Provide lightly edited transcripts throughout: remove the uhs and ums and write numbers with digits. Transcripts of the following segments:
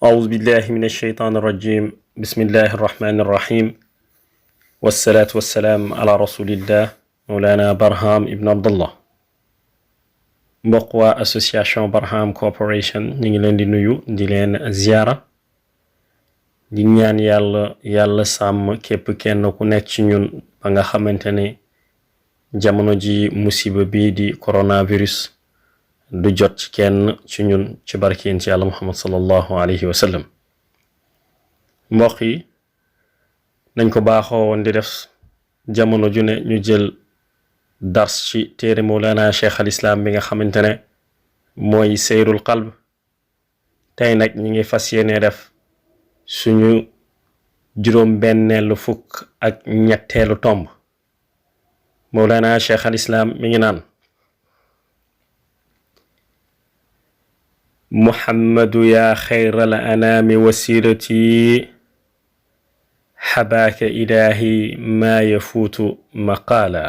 أعوذ بالله من الشيطان الرجيم بسم الله الرحمن الرحيم والصلاة والسلام على رسول الله مولانا برهام ابن عبد الله mbokk waa association Barham Corporation ñu ngi leen di nuyu di leen ziyaara di ñaan yàlla sàmm képp kenn ku nekk ci ñun ba nga xamante ne jamono ji musiba bi di coronavirus du jot ci kenn ci ñun ci barkeen ci yàlla Muhammad sallallahu alayhi wa sallam mbokk yi nañ ko baaxoo woon di def jamono ju ne ñu jël dars ci téere Mawlana Cheikh al Islam bi nga xamante ne mooy seyrul qalb tey nag ñi ngi fas yéene def suñu juróom benneelu fukk ak ñetteelu tomb Mawlana Cheikh al Islam mi ngi naan muhammadu yaa xayral anaami wasilati xabaaka ilaahi maa yafuutu maqaala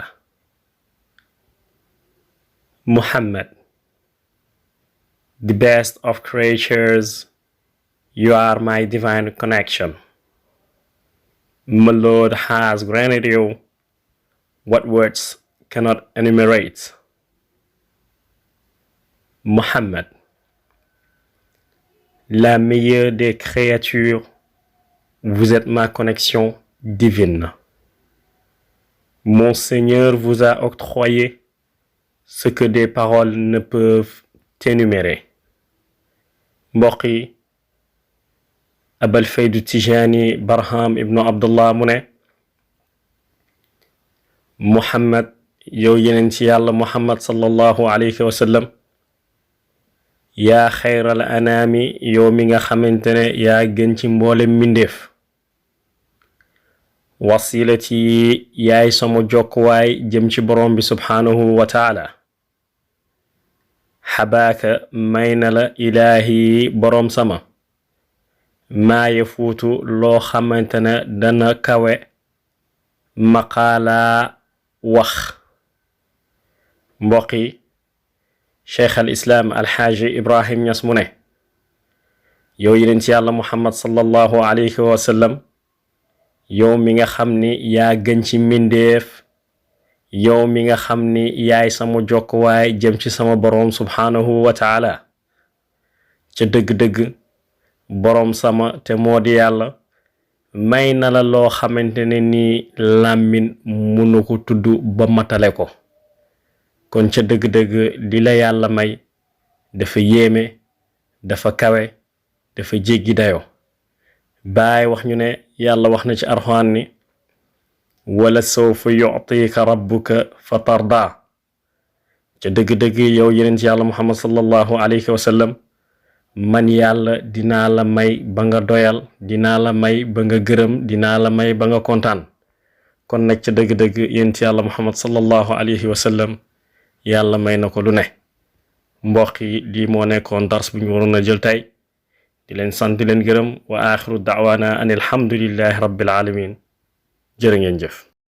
Muhammad, the best of creatures, you are my divine connection. My Lord has granted you what words cannot enumerate. Muhammad, la meilleure des créatures, vous êtes ma connexion divine. Mon Seigneur vous a octroyé ce que des paroles ne peuvent énumérer. mbokk yi Abal Faydu Tijaani Barham ibnu Abdullah mu ne Muhammad yow yeneen ci yàlla Muhammad sallallahu alayhi wa sallam yaa xayral anaami yow mi nga xamante ne yaa gën ci mboolem mbindeef wasilati yaay sama jokkuwaay jëm ci borom bi subhaanahu wa taala xabaaka may na la ilaahi boroom sama maa yafuutu loo xamante ne dana kawe maqaala wax mbokki cheikh al islaam alxaaji ibrahim ñas mu ne yow yeneen ci yàlla muhammad sallallahu alayhi wa sallam yow mi nga xam ni yaa gën ci mbindeef yow mi nga xam ni yaay sama jokkuwaay jëm ci sama boroom subhaanahu wa taala ca dëgg-dëgg boroom sama te moo di yàlla may na la loo xamante ne ni làmmin munu ko tudd ba matale ko kon ca dëgg-dëgg li la yàlla may dafa yéeme dafa kawe dafa jéggi dayo baay wax ñu ne yàlla wax na ci Alxuraan ni wala sawfa yu'tika rabbuka fa tarda ca dëgg-dëgg yow yeneen ci yàlla Muhammad sallallahu alayhi wa sallam man yàlla dinaa la may ba nga doyal dinaa la may ba nga gërëm dinaa la may ba nga kontaan kon nag ca dëgg-dëgg yeneen ci yàlla Muhammad sallallahu alayhi wa sallam yàlla may na ko lu ne mbokk yi lii moo nekkoon dars bu ñu waroon a jël tey di leen sant di leen gërëm wa axiru da'waana an alhamdulillahi rabbil alamin jërë ngeen jëf